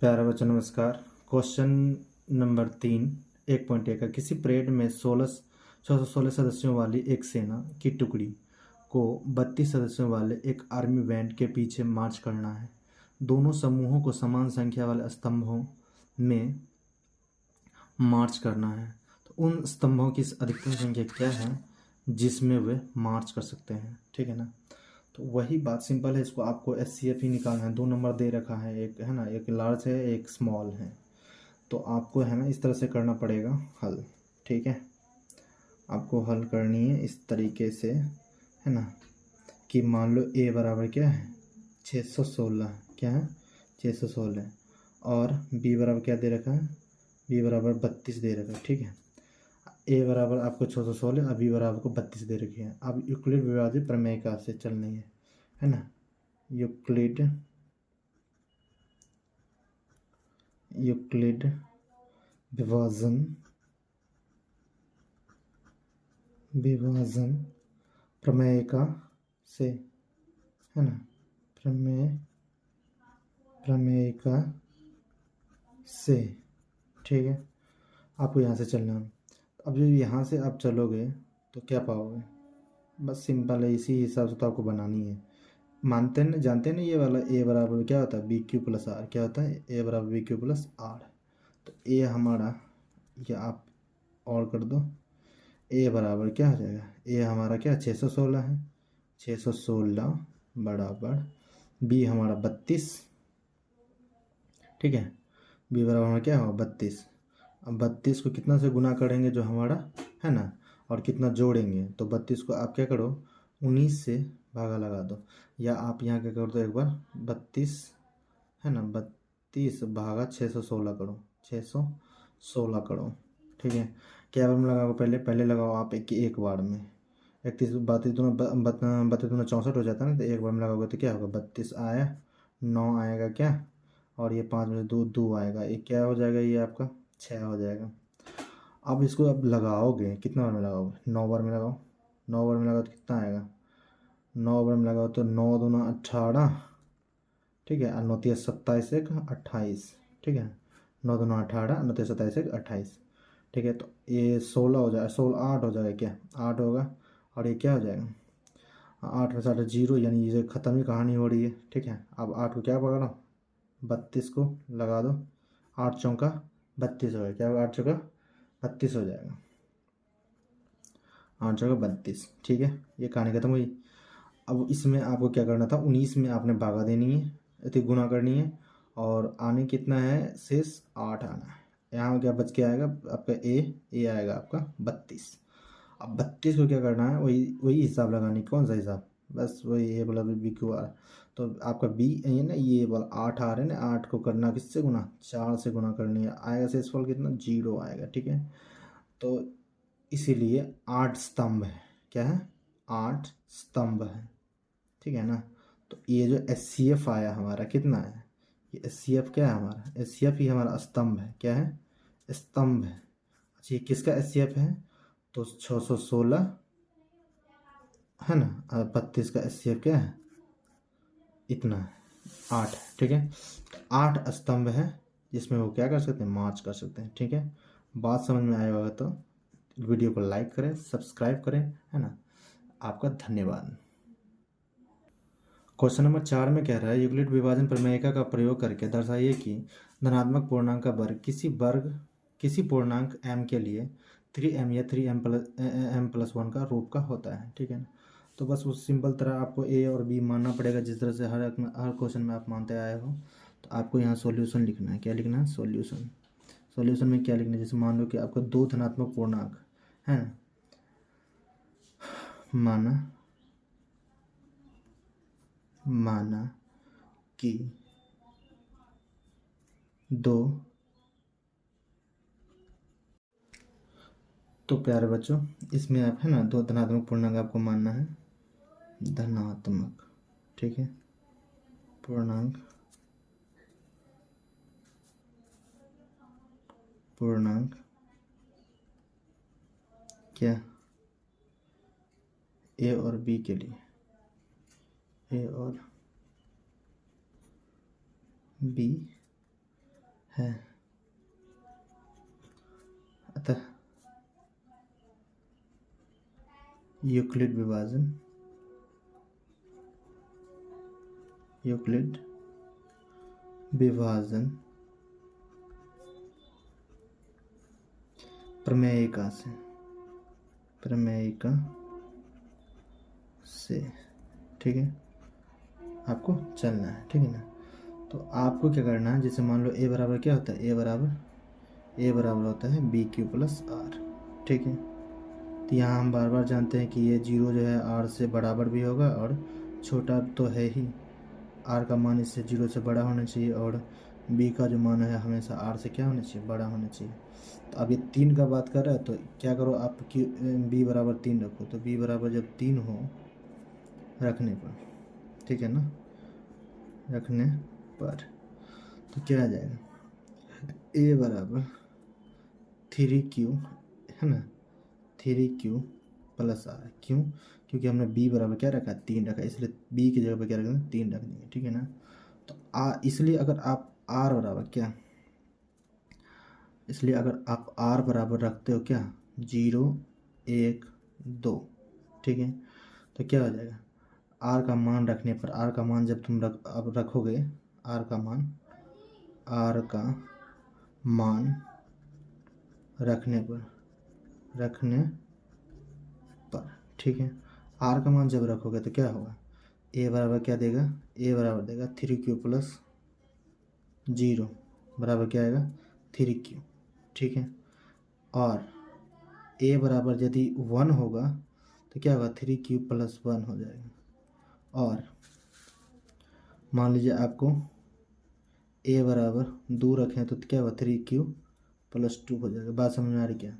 प्यारे बच्चों नमस्कार। क्वेश्चन नंबर 3 1.1 का किसी परेड में 616 सदस्यों वाली एक सेना की टुकड़ी को 32 सदस्यों वाले एक आर्मी बैंड के पीछे मार्च करना है। दोनों समूहों को समान संख्या वाले स्तंभों में मार्च करना है। तो उन स्तंभों की अधिकतम संख्या क्या है जिसमें वे मार्च कर सकते हैं, ठीक है ना। तो वही बात सिंपल है, इसको आपको SCF ही निकालना है। 2 नंबर दे रखा है, एक है ना, एक लार्ज है एक स्मॉल है। तो आपको है ना इस तरह से करना पड़ेगा हल, ठीक है। आपको हल करनी है इस तरीके से, है ना, कि मान लो A बराबर क्या है 616, क्या है 616, और B बराबर क्या दे रखा है, B बराबर 32 दे रखा है, ठीक है। A बराबर आपको 616 और B बराबर को 32 दे रखी है। अब यूक्लिड विभाजित प्रमेय का से चलनी है ना। यूक्लिड विभाजन प्रमेय का से, है ना, प्रमेय का से, ठीक है। आपको यहाँ से चलना है। अब जो यहाँ से आप चलोगे तो क्या पाओगे, बस सिंपल है, इसी हिसाब से तो आपको बनानी है। जानते हैं ना ये वाला A बराबर क्या होता है BQ प्लस R, क्या होता है A बराबर BQ प्लस R। तो A हमारा, या आप और कर दो, A बराबर क्या हो जाएगा, A हमारा क्या 616 है, 616 बराबर B हमारा 32, ठीक है। B बराबर हमारा क्या होगा 32। अब 32 को कितना से गुना करेंगे जो हमारा है ना, और कितना जोड़ेंगे, तो 32 को आप क्या करो 19 से भागा लगा दो, या आप यहाँ क्या कर दो एक बार 32, है ना, 32 भागा 616 करो, 616 करो, ठीक है। क्या बार में लगाओ, पहले लगाओ आप एक बार में, 31 32 दूना 32 दूना 64 हो जाता है ना। तो एक बार में लगाओगे तो क्या होगा 32 आया, 9 आएगा क्या, और ये 5 में 2 आएगा, ये क्या हो जाएगा, ये आपका 6 हो जाएगा। अब इसको अब लगाओगे कितना बार में लगाओगे, 9 बार में लगाओ, 9 बार में लगाओ तो कितना आएगा, 9 बार में लगाओ तो 9 दूना 18, ठीक है, और 9 तिया 27 एक 28, ठीक है, 9 दूना 18, 9 तिया 27 एक 28, ठीक है। तो ये 16 हो जाएगा, 16 8 हो जाएगा, क्या 8 होगा, और ये क्या हो जाएगा 8 में 60 जीरो, यानी ये ख़त्म ही कहानी हो रही है, ठीक है। अब 8 को क्या पकड़ो 32 को लगा दो, 8 चौका 32 हो गया, क्या होगा 8 चौका 32 हो जाएगा, 8 चौका 32, ठीक है। ये कहानी खत्म हुई। अब इसमें आपको क्या करना था, 19 में आपने भागा देनी है, अति गुना करनी है, और आने कितना है शेष 8 आना है। यहाँ क्या बच के आएगा आपका ए आएगा आपका 32। अब 32 को क्या करना है, वही वही हिसाब लगानी, कौन सा हिसाब, बस वही ए बोला BQ R। तो आपका B ये ना, ये बोला 8 आ रहे हैं ना, 8 को करना किससे गुना, 4 से गुना करनी है, आएगा शेषफल कितना 0 आएगा, ठीक है। तो इसीलिए 8 स्तंभ है, क्या है 8 स्तंभ है, ठीक है ना। तो ये जो SCF आया हमारा कितना है, ये SCF क्या है हमारा, SCF ही हमारा स्तंभ है, क्या है स्तंभ है। अच्छा ये किसका SCF है, तो 616 है ना, और 32 का SCF क्या है, इतना है 8, ठीक है। तो 8 स्तंभ है जिसमें वो क्या कर सकते हैं, मार्च कर सकते हैं, ठीक है। बात समझ में आया होगा तो वीडियो को लाइक करें, सब्सक्राइब करें, है ना। आपका धन्यवाद। क्वेश्चन नंबर 4 में कह रहा है यूक्लिड विभाजन प्रमेयिका का प्रयोग करके दर्शाइए कि धनात्मक पूर्णांक का वर्ग किसी पूर्णांक m के लिए 3m या 3m+1 का रूप का होता है, ठीक है ना। तो बस उस सिंपल तरह आपको A और B मानना पड़ेगा, जिस तरह से हर क्वेश्चन में आप मानते आए हो। तो आपको यहाँ सॉल्यूशन लिखना है, क्या लिखना है सॉल्यूशन में क्या लिखना है, जैसे मान लो कि आपको 2 धनात्मक पूर्णांक है ना, माना कि 2, तो प्यारे बच्चों इसमें आप है ना 2 धनात्मक पूर्णांक आपको मानना है, धनात्मक, ठीक है, पूर्णांक क्या A और B के लिए, A और B है। अतः यूक्लिड विभाजन प्रमेयिका से ठीक है, आपको चलना है। ठीक है ना। तो आपको क्या करना है, जैसे मान लो ए बराबर क्या होता है, ए बराबर होता है बी क्यू प्लस आर। ठीक है। तो यहाँ हम बार बार जानते हैं कि ये जीरो जो है आर से बराबर भी होगा और छोटा तो है ही, आर का मान इससे जीरो से बड़ा होना चाहिए और बी का जो मान है हमेशा आर से क्या होना चाहिए, बड़ा होना चाहिए। तो अब ये 3 का बात कर रहा है तो क्या करो आप कि बी बराबर 3 रखो। तो बी बराबर जब 3 हो रखने पर, ठीक है ना, रखने पर तो क्या आ जाएगा, ए बराबर 3q है ना, 3q प्लस आर। क्यों? क्योंकि हमने बी बराबर क्या रखा, 3 रखा, इसलिए बी की जगह पर क्या रखेंगे, 3 रख देंगे। ठीक है ना। तो इसलिए अगर आप आर बराबर क्या, इसलिए अगर आप आर बराबर रखते हो क्या, 0 1 2, ठीक है, तो क्या हो जाएगा, आर का मान रखने पर, आर का मान जब तुम अब रखोगे, आर का मान रखने पर ठीक है, आर का मान जब रखोगे तो क्या होगा, ए बराबर क्या देगा, ए बराबर देगा 3q प्लस 0 बराबर क्या आएगा, 3q। ठीक है। और ए बराबर यदि 1 होगा तो क्या होगा, 3q प्लस 1 हो जाएगा। और मान लीजिए आपको ए बराबर 2 रखें तो क्या होगा, 3q प्लस 2 हो जाएगा। बात समझ में आ रही क्या,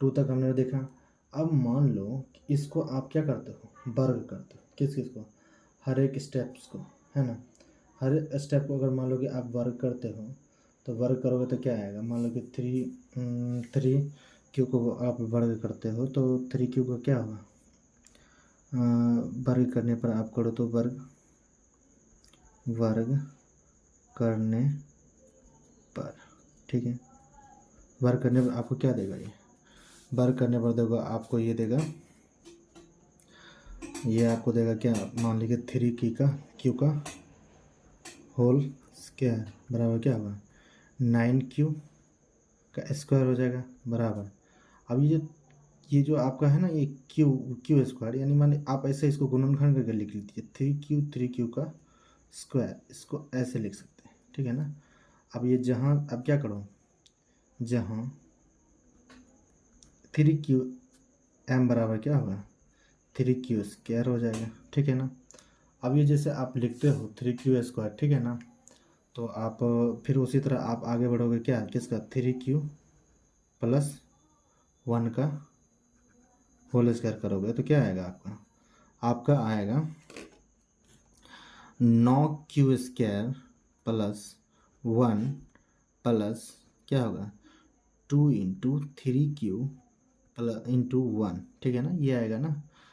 2 तक हमने देखा। अब मान लो कि इसको आप क्या करते हो, वर्ग करते हो, किस को, हर एक स्टेप्स को, है ना। हर एक स्टेप को अगर मान लो कि आप वर्ग करते हो तो वर्ग करोगे तो क्या आएगा, मान लो कि 3q को आप वर्ग करते हो तो 3q का क्या होगा, वर्ग करने पर आप करो तो वर्ग करने पर, ठीक है, वर्ग करने पर आपको क्या देगा, ये वर्ग करने पर देगा आपको, ये देगा, ये आपको देगा क्या, मान लीजिए 3q का होल स्क्वायर बराबर क्या होगा, 9q का स्क्वायर हो जाएगा बराबर। अब ये जो आपका है ना, ये क्यू स्क्वायर, यानी माने आप ऐसे इसको गुणनखंड करके लिख लीजिए, 3q का स्क्वायर, इसको ऐसे लिख सकते हैं। ठीक है ना। अब ये जहाँ, अब क्या करो, जहाँ 3q m बराबर क्या होगा, 3q स्क्वायर हो जाएगा। ठीक है ना। अब ये जैसे आप लिखते हो 3q स्क्वायर, ठीक है ना, तो आप फिर उसी तरह आप आगे बढ़ोगे क्या, किसका, 3q प्लस 1 का होल स्क्वायर करोगे तो क्या आएगा आपका आएगा 9q स्क्वायर प्लस 1 प्लस क्या होगा 2 इंटू 3q प्लस इंटू 1। ठीक है ना, ये आएगा ना।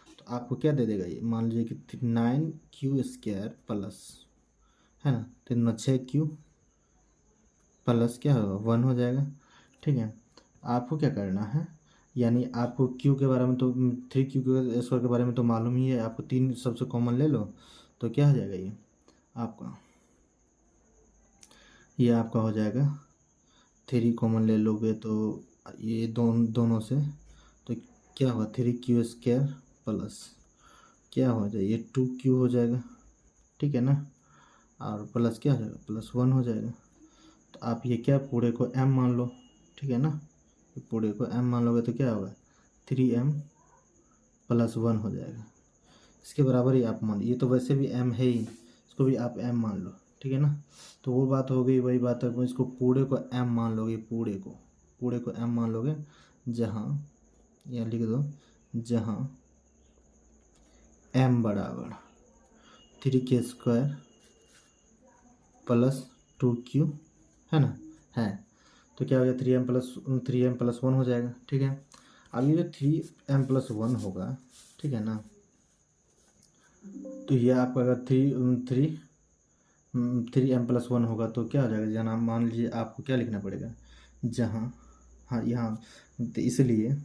तो आपको क्या दे देगा, ये मान लीजिए कि 9q स्क्वायर प्लस, है ना, तो 6q प्लस क्या होगा 1 हो जाएगा। ठीक है। आपको क्या करना है, यानी आपको q के बारे में तो 3q के स्क्वायर के बारे में तो मालूम ही है आपको, 3 सबसे कॉमन ले लो तो क्या हो जाएगा, ये आपका हो जाएगा 3 कॉमन ले लोगे तो ये दोनों से तो क्या होगा, 3q स्क्वायर प्लस क्या हो जाएगा, ये 2q हो जाएगा। ठीक है ना। और प्लस क्या हो जाएगा, प्लस 1 हो जाएगा। तो आप ये क्या, पूरे को m मान लो। ठीक है ना, पूरे को m मान लोगे तो क्या होगा, 3m प्लस 1 हो जाएगा। इसके बराबर ही आप मान, ये तो वैसे भी m है ही, इसको भी आप m मान लो। ठीक है ना। तो वो बात हो गई, वही बात है, इसको पूरे को m मान लोगे, पूरे को m मान लोगे, जहाँ यहाँ लिख दो, जहाँ m बराबर 3k स्क्वायर प्लस 2q है ना, है, तो क्या हो गया, 3m प्लस 1 हो जाएगा। ठीक है। अब ये जो 3m प्लस 1 होगा, ठीक है ना, तो ये आपका अगर 3 3m+1 होगा तो क्या हो जाएगा, जहाँ मान लीजिए आपको क्या लिखना पड़ेगा, जहाँ, हाँ यहाँ, तो इसलिए